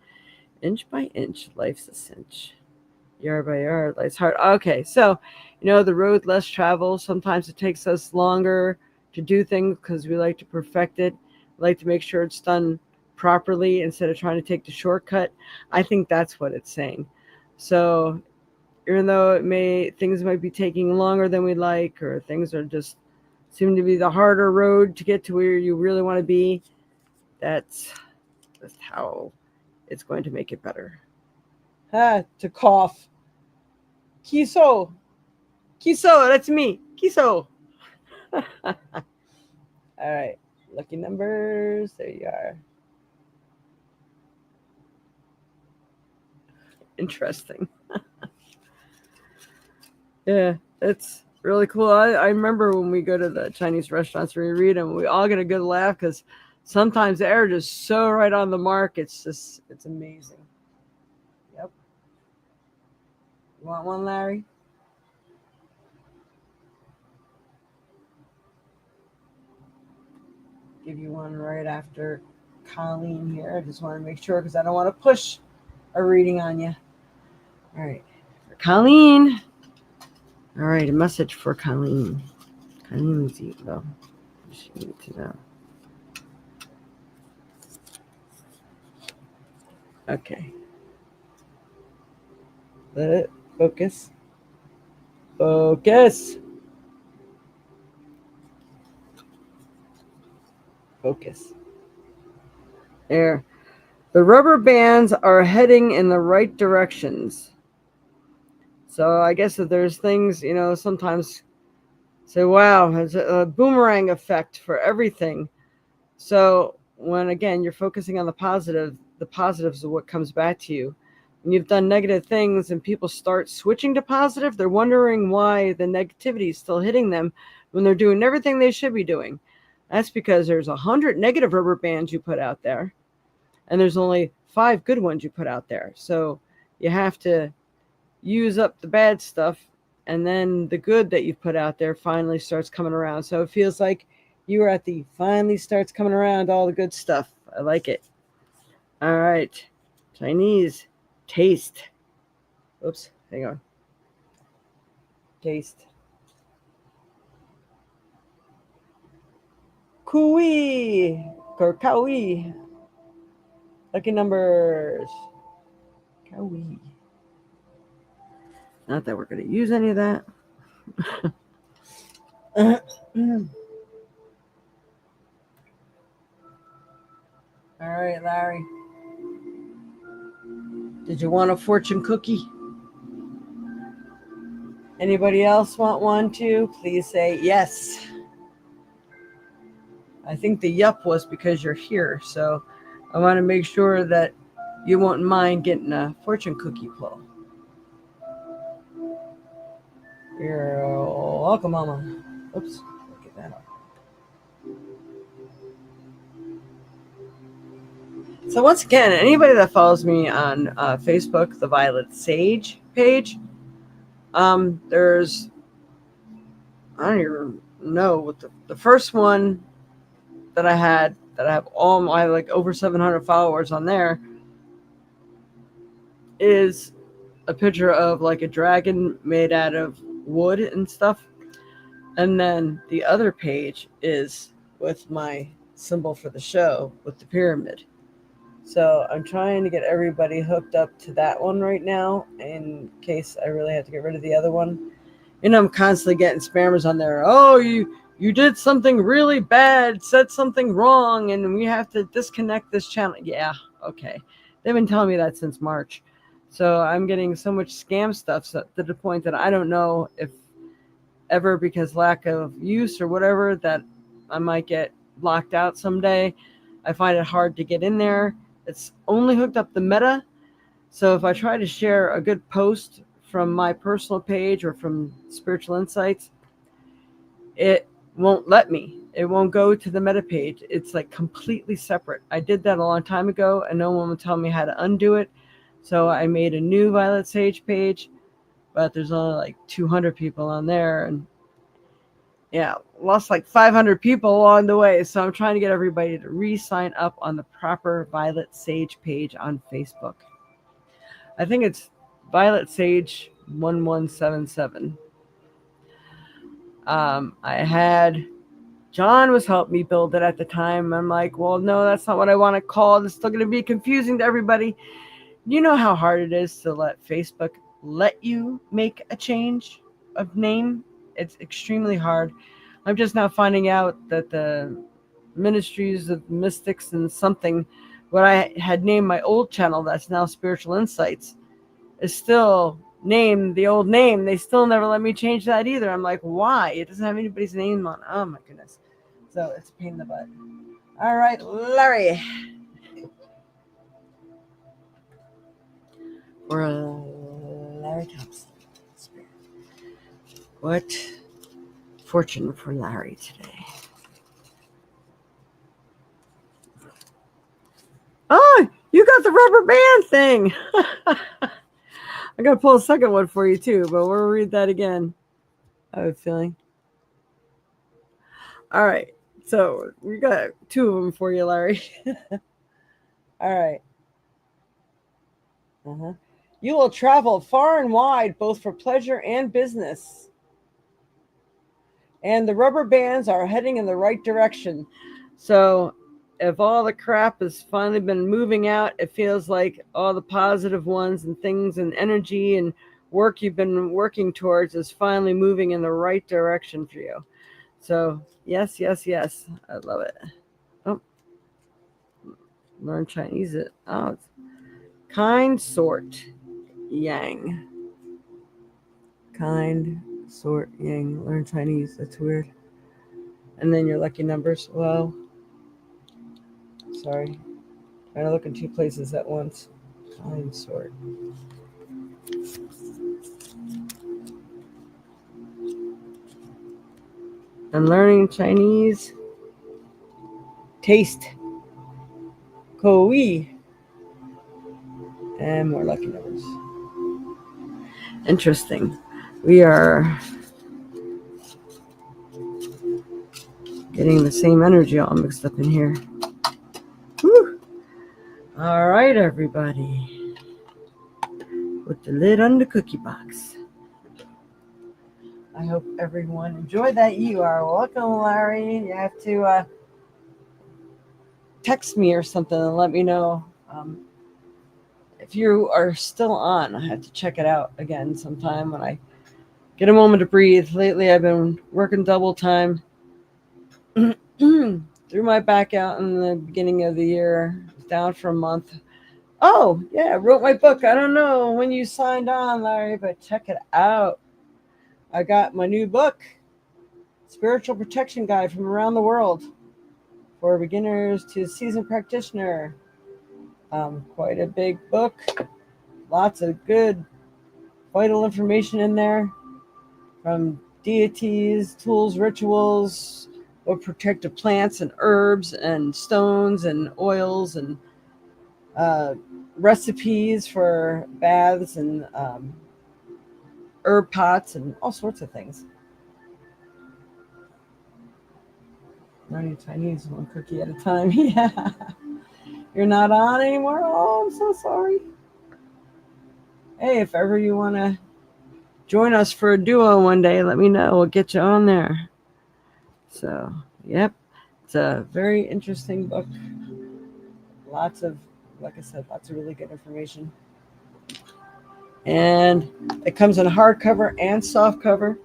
Inch by inch, life's a cinch. Yard by yard, life's hard. Okay, so, the road less traveled. Sometimes it takes us longer to do things because we like to perfect it. We like to make sure it's done properly instead of trying to take the shortcut. I think that's what it's saying. So, even though things might be taking longer than we like, or things are just seem to be the harder road to get to where you really want to be, that's how it's going to make it better. To cough. Kiso. Kiso, that's me. Kiso. All right. Lucky numbers. There you are. Interesting. Yeah, it's really cool. I remember when we go to the Chinese restaurants and we read them, we all get a good laugh because sometimes they're just so right on the mark. It's amazing. Yep. You want one, Larry? Give you one right after Colleen here. I just want to make sure because I don't want to push a reading on you. All right. For Colleen. All right, a message for Colleen. Colleen's though. She needs to know. Okay. Let it focus. Focus. Focus. There. The rubber bands are heading in the right directions. So I guess that there's things, sometimes say, wow, it's a boomerang effect for everything. So when, again, you're focusing on the positives are what comes back to you. When you've done negative things and people start switching to positive, they're wondering why the negativity is still hitting them when they're doing everything they should be doing. That's because there's 100 negative rubber bands you put out there, and there's only 5 good ones you put out there. So you have to use up the bad stuff, and then the good that you put out there finally starts coming around. So it feels like you are at the finally starts coming around all the good stuff. I like it. All right. Chinese taste. Oops, hang on. Taste. Kui or Kawi. Lucky numbers. Kawi. Not that we're going to use any of that. All right, Larry. Did you want a fortune cookie? Anybody else want one too? Please say yes. I think the yup was because you're here, so I want to make sure that you won't mind getting a fortune cookie pull. You're welcome, Mama. Oops, get that up. So once again, anybody that follows me on Facebook, the Violet Sage page, there's, I don't even know what the first one that I had, that I have all my, like, over 700 followers on there, is a picture of like a dragon made out of wood and stuff. And then the other page is with my symbol for the show with the pyramid. So I'm trying to get everybody hooked up to that one right now in case I really have to get rid of the other one. And I'm constantly getting spammers on there. Oh, you did something really bad, said something wrong, and we have to disconnect this channel. Yeah, okay. They've been telling me that since March. So I'm getting so much scam stuff, so to the point that I don't know if ever, because lack of use or whatever, that I might get blocked out someday. I find it hard to get in there. It's only hooked up the Meta. So if I try to share a good post from my personal page or from Spiritual Insights, it won't let me. It won't go to the Meta page. It's like completely separate. I did that a long time ago and no one would tell me how to undo it. So I made a new Violet Sage page, but there's only like 200 people on there, and yeah, lost like 500 people along the way. So I'm trying to get everybody to re-sign up on the proper Violet Sage page on Facebook. I think it's Violet Sage 1177. I had John was helping me build it at the time. I'm like, well, no, that's not what I want to call it. It's still going to be confusing to everybody. You know how hard it is to let Facebook let you make a change of name? It's extremely hard. I'm just now finding out that the Ministries of Mystics and something, what I had named my old channel, that's now Spiritual Insights, is still named the old name. They still never let me change that either. I'm like, why? It doesn't have anybody's name on it. Oh my goodness. So it's a pain in the butt. All right, Larry. Or Larry Thompson. What fortune for Larry today? Oh, you got the rubber band thing. I got to pull a second one for you too, but we'll read that again. I have a feeling. All right. So we got two of them for you, Larry. All right. Uh-huh. You will travel far and wide, both for pleasure and business. And the rubber bands are heading in the right direction. So if all the crap has finally been moving out, it feels like all the positive ones and things and energy and work you've been working towards is finally moving in the right direction for you. So yes, yes, yes. I love it. Oh, learn Chinese. Oh, it's kind sort yang. Kind sort yang. Learn Chinese. That's weird. And then your lucky numbers. Well, sorry. Trying to look in two places at once. Kind sort. And learning Chinese. Taste. Koi. And more lucky numbers. Interesting. We are getting the same energy all mixed up in here. Whew. All right, everybody. Put the lid on the cookie box. I hope everyone enjoyed that. You are welcome, Larry. You have to text me or something and let me know. If you are still on, I have to check it out again sometime when I get a moment to breathe. Lately, I've been working double time. Threw my back out in the beginning of the year. Was down for a month. Oh, yeah, I wrote my book. I don't know when you signed on, Larry, but check it out. I got my new book, Spiritual Protection Guide from Around the World for Beginners to Seasoned Practitioner. Quite a big book. Lots of good, vital information in there from deities, tools, rituals, what protective plants and herbs and stones and oils and recipes for baths and herb pots and all sorts of things. Learning Chinese one cookie at a time. Yeah. You're not on anymore? Oh, I'm so sorry. Hey, if ever you want to join us for a duo one day, let me know. We'll get you on there. So, yep. It's a very interesting book. Lots of, like I said, lots of really good information. And it comes in hardcover and softcover.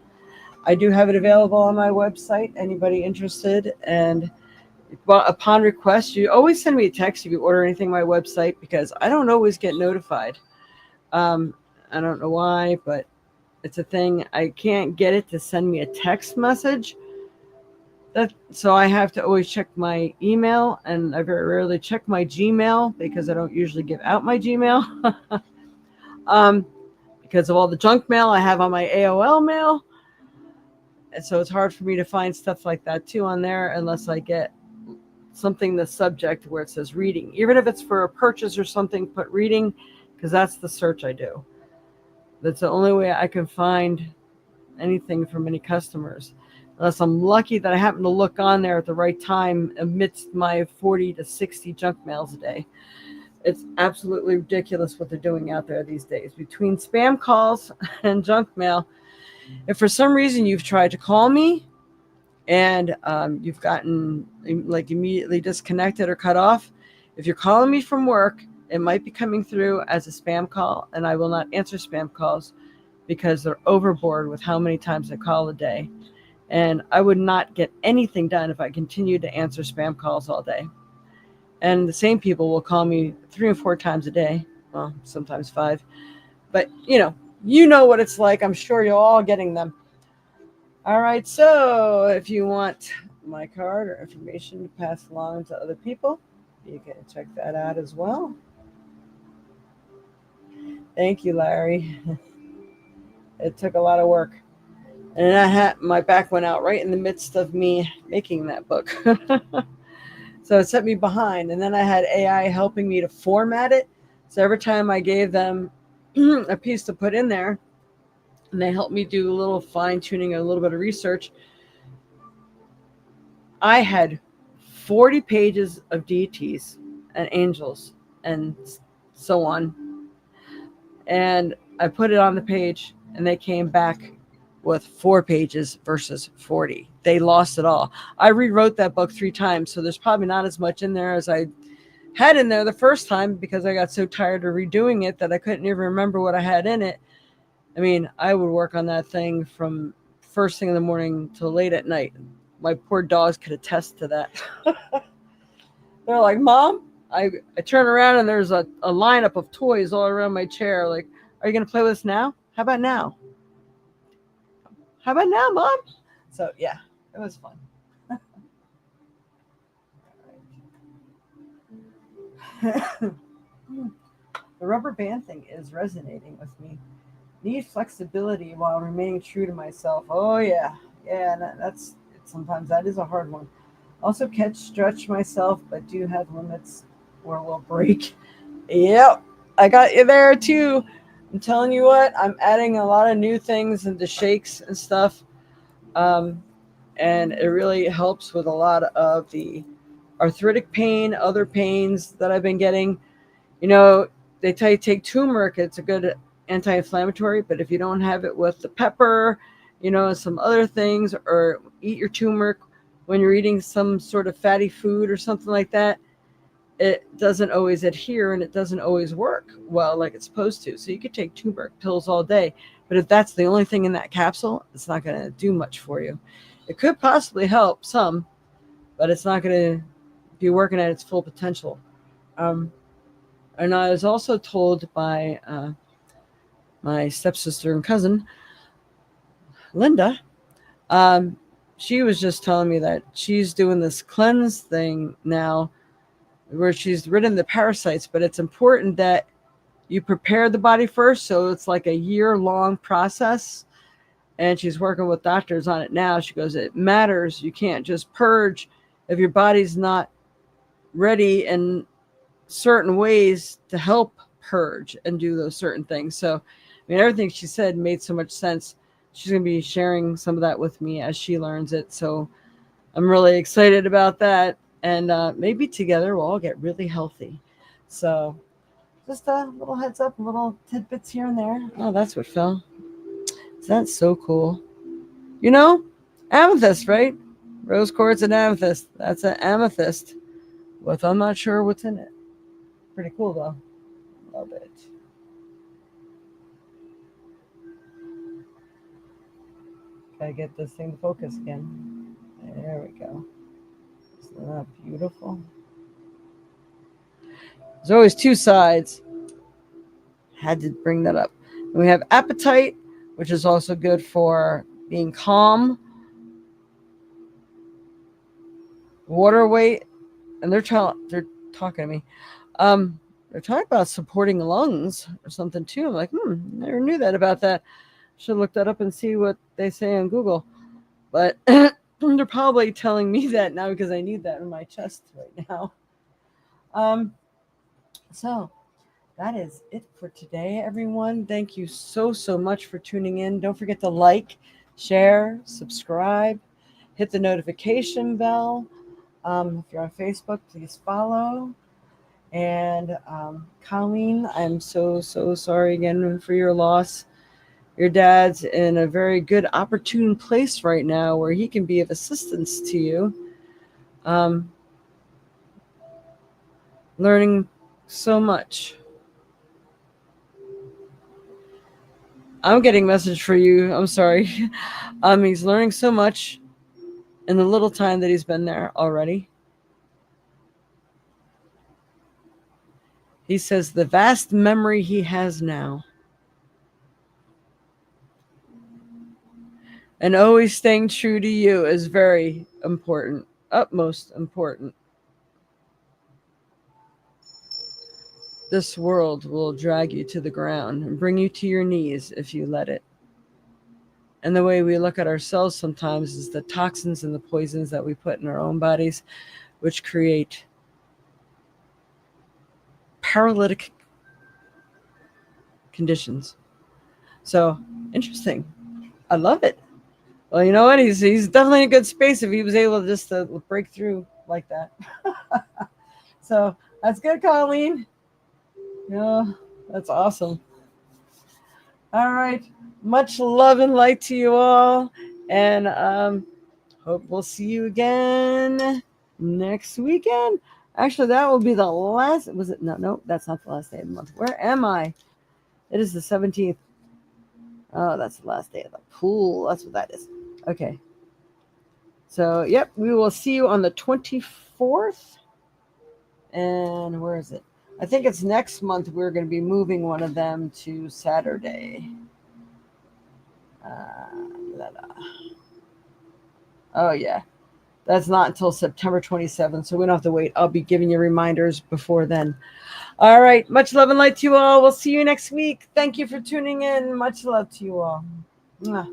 I do have it available on my website. Anybody interested? And upon request, you always send me a text if you order anything on my website because I don't always get notified. I don't know why, but it's a thing. I can't get it to send me a text message. So I have to always check my email, and I very rarely check my Gmail because I don't usually give out my Gmail. Because of all the junk mail I have on my AOL mail. And so it's hard for me to find stuff like that too on there unless I get something, the subject where it says reading. Even if it's for a purchase or something, put reading, because that's the search I do. That's the only way I can find anything from any customers. Unless I'm lucky that I happen to look on there at the right time amidst my 40 to 60 junk mails a day. It's absolutely ridiculous what they're doing out there these days. Between spam calls and junk mail, if for some reason you've tried to call me and you've gotten like immediately disconnected or cut off, if you're calling me from work, it might be coming through as a spam call, and I will not answer spam calls because they're overboard with how many times I call a day. And I would not get anything done if I continued to answer spam calls all day. And the same people will call me 3 or 4 times a day. Well, sometimes 5. But, you know what it's like. I'm sure you're all getting them. All right. So if you want my card or information to pass along to other people, you can check that out as well. Thank you, Larry. It took a lot of work. And my back went out right in the midst of me making that book. So it set me behind. And then I had AI helping me to format it. So every time I gave them a piece to put in there, and they helped me do a little fine tuning, a little bit of research, I had 40 pages of deities and angels and so on. And I put it on the page, and they came back with 4 pages versus 40. They lost it all. I rewrote that book 3 times, so there's probably not as much in there as I had in there the first time because I got so tired of redoing it that I couldn't even remember what I had in it. I mean, I would work on that thing from first thing in the morning till late at night. My poor dogs could attest to that. They're like, Mom, I turn around and there's a lineup of toys all around my chair. Like, are you going to play with us now? How about now? How about now, Mom? So, yeah, it was fun. The rubber band thing is resonating with me. Need flexibility while remaining true to myself. Oh, yeah. Yeah, sometimes that is a hard one. Also, can't stretch myself, but do have limits or will break. Yep, I got you there too. I'm telling you what, I'm adding a lot of new things into shakes and stuff. And it really helps with a lot of the arthritic pain, other pains that I've been getting. They tell you take turmeric. It's a good anti-inflammatory, but if you don't have it with the pepper, some other things, or eat your turmeric when you're eating some sort of fatty food or something like that, it doesn't always adhere and it doesn't always work well like it's supposed to. So you could take turmeric pills all day, but if that's the only thing in that capsule, it's not going to do much for you. It could possibly help some, but it's not going to be working at its full potential. And I was also told by my stepsister and cousin, Linda, she was just telling me that she's doing this cleanse thing now where she's rid of the parasites, but it's important that you prepare the body first. So it's like a year-long process, and she's working with doctors on it now. She goes, it matters. You can't just purge if your body's not ready and certain ways to help purge and do those certain things. So, I mean, everything she said made so much sense. She's going to be sharing some of that with me as she learns it. So, I'm really excited about that. And maybe together we'll all get really healthy. So, just a little heads up, little tidbits here and there. Oh, that's what fell. That's so cool. You know, amethyst, right? Rose quartz and amethyst. That's an amethyst with I'm not sure what's in it. Pretty cool though. Love it. Gotta get this thing to focus again. There we go. Isn't that beautiful? There's always two sides. Had to bring that up. And we have appetite, which is also good for being calm. Water weight, and they're talking to me. They're talking about supporting lungs or something too. I'm like, never knew that about that. Should look that up and see what they say on Google. But they're probably telling me that now because I need that in my chest right now. So that is it for today, everyone. Thank you so much for tuning in. Don't forget to like, share, subscribe, hit the notification bell. If you're on Facebook, please follow. And Colleen, I'm so sorry again for your loss. Your dad's in a very good, opportune place right now where he can be of assistance to you. Learning so much. I'm getting a message for you. I'm sorry. He's learning so much in the little time that he's been there already. He says the vast memory he has now. And always staying true to you is very important, utmost important. This world will drag you to the ground and bring you to your knees if you let it. And the way we look at ourselves sometimes is the toxins and the poisons that we put in our own bodies, which create paralytic conditions. So, interesting. I love it. Well, you know what? He's definitely in a good space if he was able to just break through like that. So, that's good, Colleen. Yeah, that's awesome. All right. Much love and light to you all. And hope we'll see you again next weekend. Actually, that will be the last. Was it? No, that's not the last day of the month. Where am I? It is the 17th. Oh, that's the last day of the pool. That's what that is. Okay. So, yep, we will see you on the 24th. And where is it? I think it's next month we're going to be moving one of them to Saturday. Oh, yeah. That's not until September 27th, so we don't have to wait. I'll be giving you reminders before then. All right. Much love and light to you all. We'll see you next week. Thank you for tuning in. Much love to you all. Mwah.